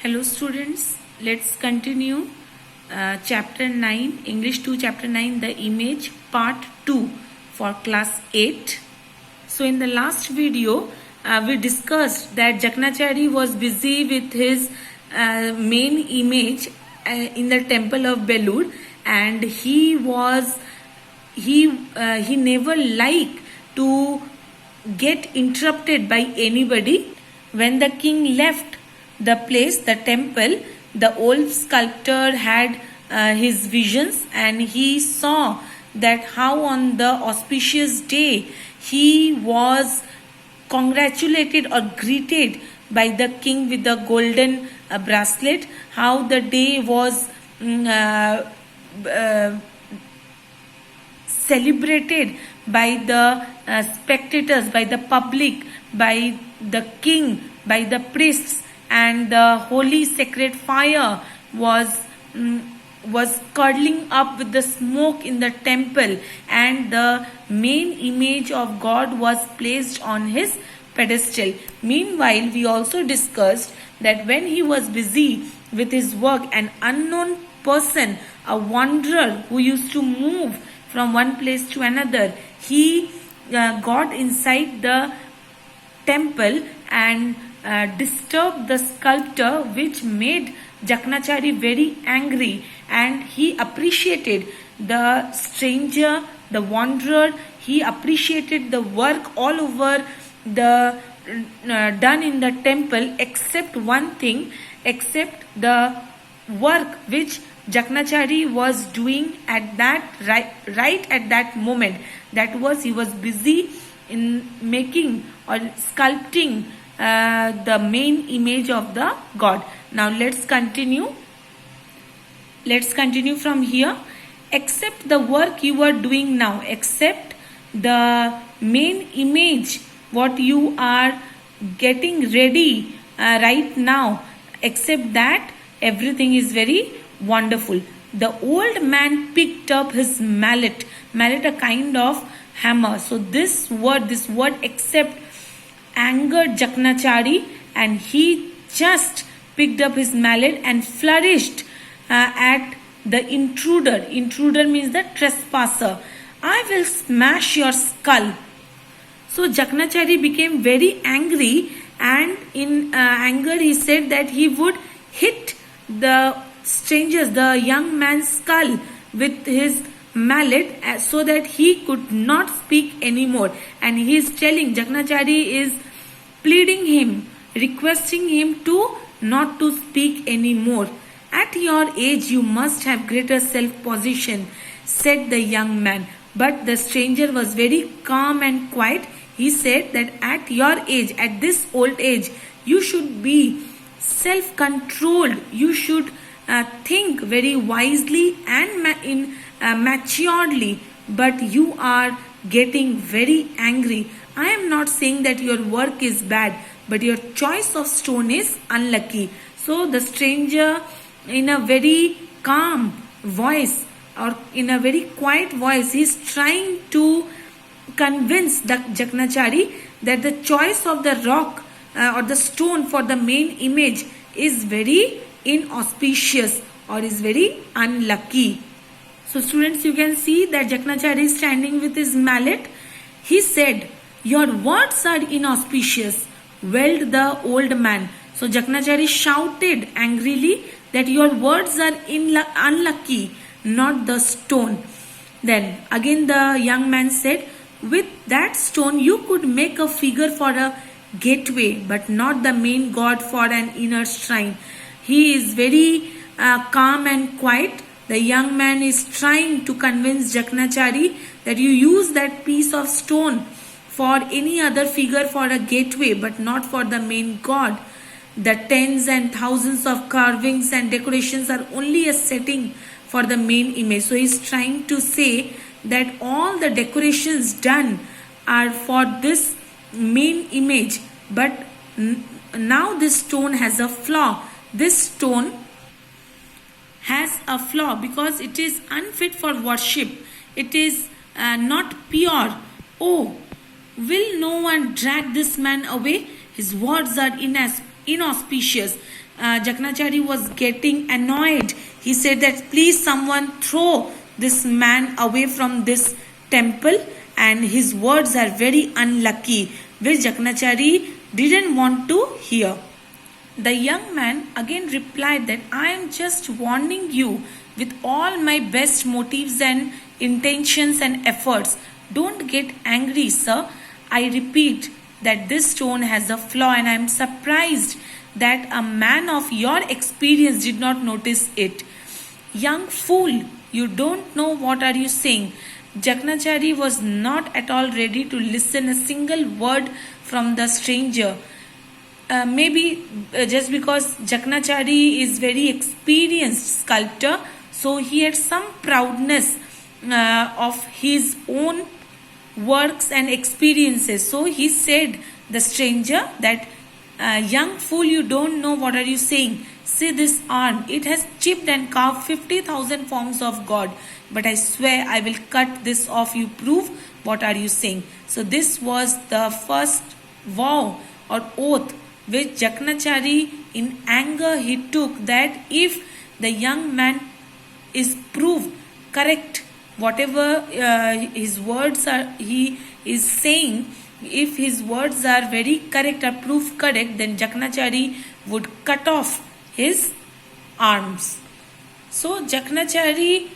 Hello students, let's continue chapter 9, English 2 chapter 9, the image part 2 for class 8. So in the last video, we discussed that Jaknachari was busy with his main image in the temple of Belur, and he never liked to get interrupted by anybody. When the king left the place, the temple, the old sculptor had his visions, and he saw that how on the auspicious day he was congratulated or greeted by the king with the golden bracelet, how the day was celebrated by the spectators, by the public, by the king, by the priests, and the holy sacred fire was curdling up with the smoke in the temple, and the main image of God was placed on his pedestal. Meanwhile, we also discussed that when he was busy with his work, an unknown person, a wanderer who used to move from one place to another, he got inside the temple and disturbed the sculptor, which made Jaknachari very angry, and he appreciated the stranger, the wanderer. He appreciated the work all over the done in the temple, except one thing, except the work which Jaknachari was doing at that right at that moment. That was, he was busy in making or sculpting the main image of the God. Now let's continue. Let's continue from here. Except the work you are doing now, except the main image, what you are getting ready right now, except that, everything is very wonderful. The old man picked up his mallet, a kind of hammer. So this word except, angered Jaknachari, and he just picked up his mallet and flourished at the intruder. Intruder means the trespasser. I will smash your skull. So Jaknachari became very angry, and in anger he said that he would hit the strangers, the young man's skull, with his mallet, so that he could not speak anymore. And he is telling, Jaknachari is pleading him, requesting him to not to speak anymore. At your age you must have greater self-possession, said the young man. But the stranger was very calm and quiet. He said that at your age, at this old age, you should be self-controlled. You should think very wisely and maturely. But you are getting very angry. I am not saying that your work is bad, but your choice of stone is unlucky. So the stranger, in a very calm voice or in a very quiet voice, he is trying to convince the Jaknachari that the choice of the rock or the stone for the main image is very inauspicious or is very unlucky. So students, you can see that Jaknachari is standing with his mallet. He said, your words are inauspicious, wailed the old man. So Jaknachari shouted angrily that your words are unlucky, not the stone. Then again the young man said, with that stone you could make a figure for a gateway, but not the main God for an inner shrine. He is very calm and quiet. The young man is trying to convince Jaknachari that you use that piece of stone for any other figure for a gateway, but not for the main God. The tens and thousands of carvings and decorations are only a setting for the main image. So he is trying to say that all the decorations done are for this main image, but now this stone has a flaw. This stone has a flaw because it is unfit for worship. It is not pure. Oh, will no one drag this man away? His words are inauspicious. Jaknachari was getting annoyed. He said that please someone throw this man away from this temple, and his words are very unlucky, which Jaknachari didn't want to hear. The young man again replied that I am just warning you with all my best motives and intentions and efforts. Don't get angry, sir. I repeat that this stone has a flaw, and I am surprised that a man of your experience did not notice it. Young fool, you don't know what are you saying. Jaknachari was not at all ready to listen a single word from the stranger. Maybe just because Jaknachari is very experienced sculptor, so he had some proudness of his own works and experiences. So he said, the stranger, that young fool, you don't know what are you saying. See this arm, it has chipped and carved 50,000 forms of God. But I swear I will cut this off. You prove what are you saying. So this was the first vow or oath which Jaknachari in anger he took, that if the young man is proved correct, whatever his words are he is saying, if his words are very correct or proved correct, then Jaknachari would cut off his arms. So Jaknachari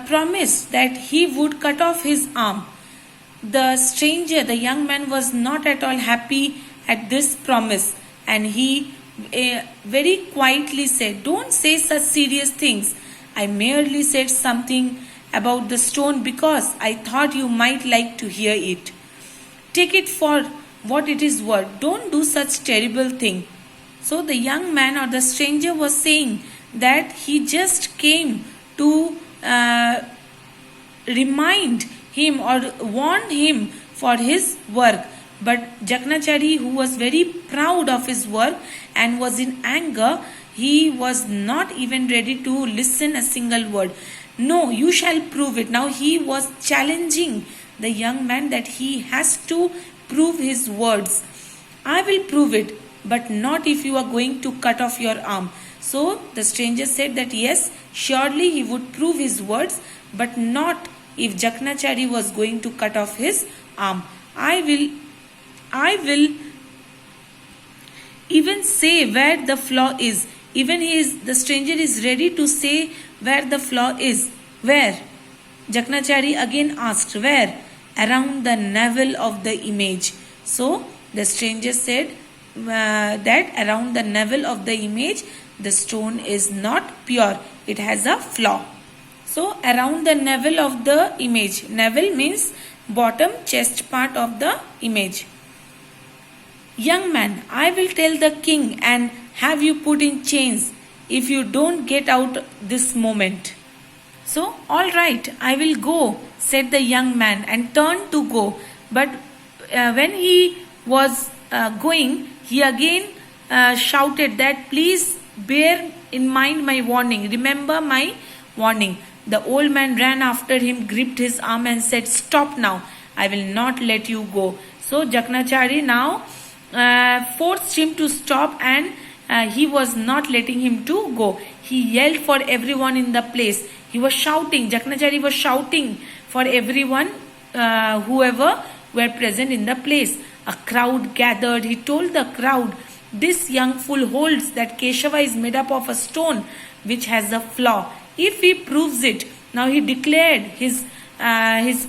promised that he would cut off his arm. The stranger, the young man, was not at all happy at this promise, and he very quietly said, don't say such serious things. I merely said something about the stone because I thought you might like to hear it. Take it for what it is worth. Don't do such terrible thing. So the young man or the stranger was saying that he just came to remind him or warn him for his work. But Jaknachari, who was very proud of his work and was in anger, he was not even ready to listen a single word. No, you shall prove it. Now he was challenging the young man that he has to prove his words. I will prove it, but not if you are going to cut off your arm. So the stranger said that yes, surely he would prove his words, but not if Jaknachari was going to cut off his arm. I will even say where the flaw is. Even the stranger is ready to say where the flaw is. Where? Jaknachari again asked, where? Around the navel of the image. So the stranger said that around the navel of the image, the stone is not pure. It has a flaw. So around the navel of the image. Navel means bottom chest part of the image. Young man, I will tell the king and have you put in chains if you don't get out this moment. So, all right, I will go, said the young man, and turned to go. But when he was going, he again shouted that please bear in mind my warning. Remember my warning. The old man ran after him, gripped his arm and said, stop now. I will not let you go. So Jaknachari now forced him to stop, and he was not letting him to go. He yelled for everyone in the place. He was shouting. Jaknachari was shouting for everyone, whoever were present in the place. A crowd gathered. He told the crowd, this young fool holds that Keshava is made up of a stone which has a flaw. If he proves it, now he declared his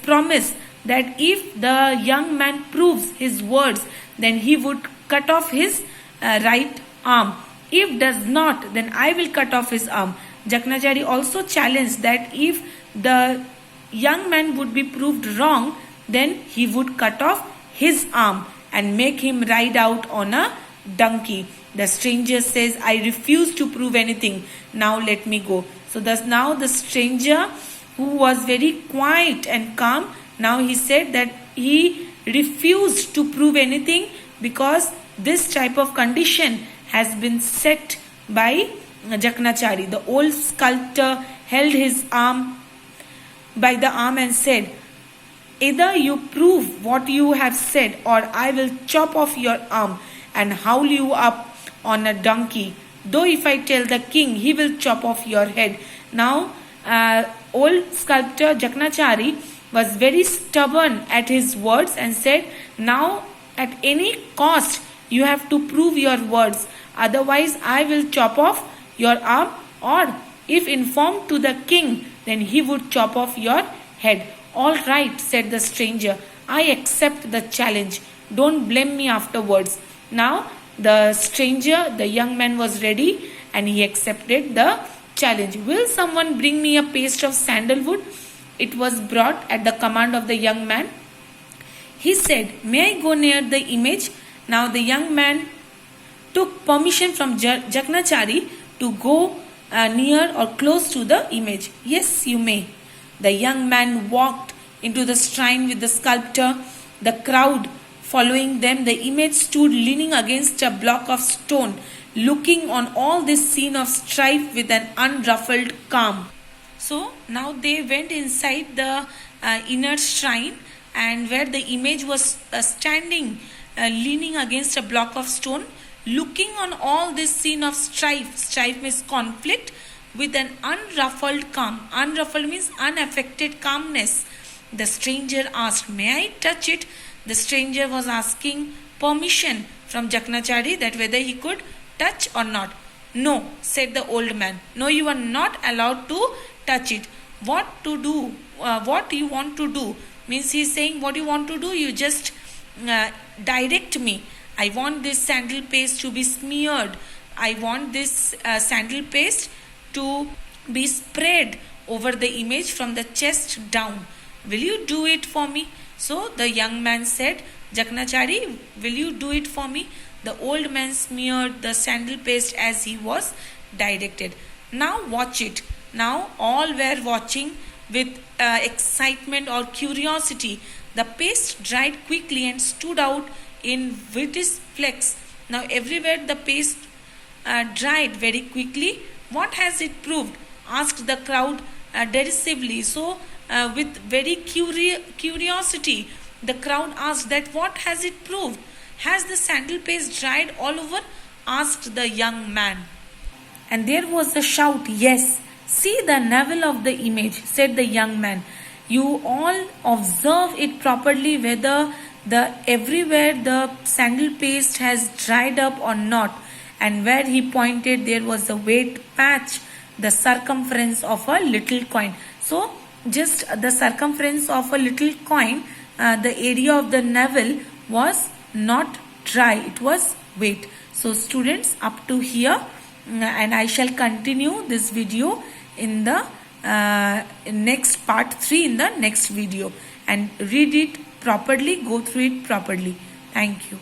promise that if the young man proves his words, then he would cut off his right arm. If does not, then I will cut off his arm. Jaknachari also challenged that if the young man would be proved wrong, then he would cut off his arm and make him ride out on a donkey. The stranger says, I refuse to prove anything. Now let me go. So thus now the stranger, who was very quiet and calm, now he said that he refused to prove anything because this type of condition has been set by Jaknachari. The old sculptor held his arm by the arm and said, either you prove what you have said, or I will chop off your arm and haul you up on a donkey. Though if I tell the king, he will chop off your head. Now, old sculptor Jaknachari was very stubborn at his words and said, now at any cost you have to prove your words, otherwise I will chop off your arm, or if informed to the king, then he would chop off your head. All right, said the stranger, I accept the challenge. Don't blame me afterwards. Now the stranger, the young man, was ready and he accepted the challenge. Will someone bring me a paste of sandalwood? It was brought at the command of the young man. He said, may I go near the image? Now the young man took permission from Jaknachari to go near or close to the image. Yes, you may. The young man walked into the shrine with the sculptor. The crowd following them, the image stood leaning against a block of stone, looking on all this scene of strife with an unruffled calm. So now they went inside the inner shrine, and where the image was standing leaning against a block of stone, looking on all this scene of strife. Strife means conflict, with an unruffled calm. Unruffled means unaffected calmness. The stranger asked, may I touch it? The stranger was asking permission from Jaknachari that whether he could touch or not. No, said the old man. No, you are not allowed to touch it. What to do? What you want to do? Means he is saying, what you want to do? You just direct me. I want this sandal paste to be smeared. I want this sandal paste to be spread over the image from the chest down. Will you do it for me? So the young man said, Jaknachari, will you do it for me? The old man smeared the sandal paste as he was directed. Now watch it. Now all were watching with excitement or curiosity. The paste dried quickly and stood out in whitish flecks. Now everywhere the paste dried very quickly. What has it proved? Asked the crowd derisively. So with very curiosity, the crowd asked that what has it proved? Has the sandal paste dried all over? Asked the young man. And there was a shout, yes. See the navel of the image, said the young man. You all observe it properly whether everywhere the sandal paste has dried up or not. And where he pointed, there was a wet patch, the circumference of a little coin. So just the circumference of a little coin, the area of the navel was not dry, it was wet. So students, up to here, and I shall continue this video in the next part 3 in the next video, and read it properly, go through it properly. Thank you.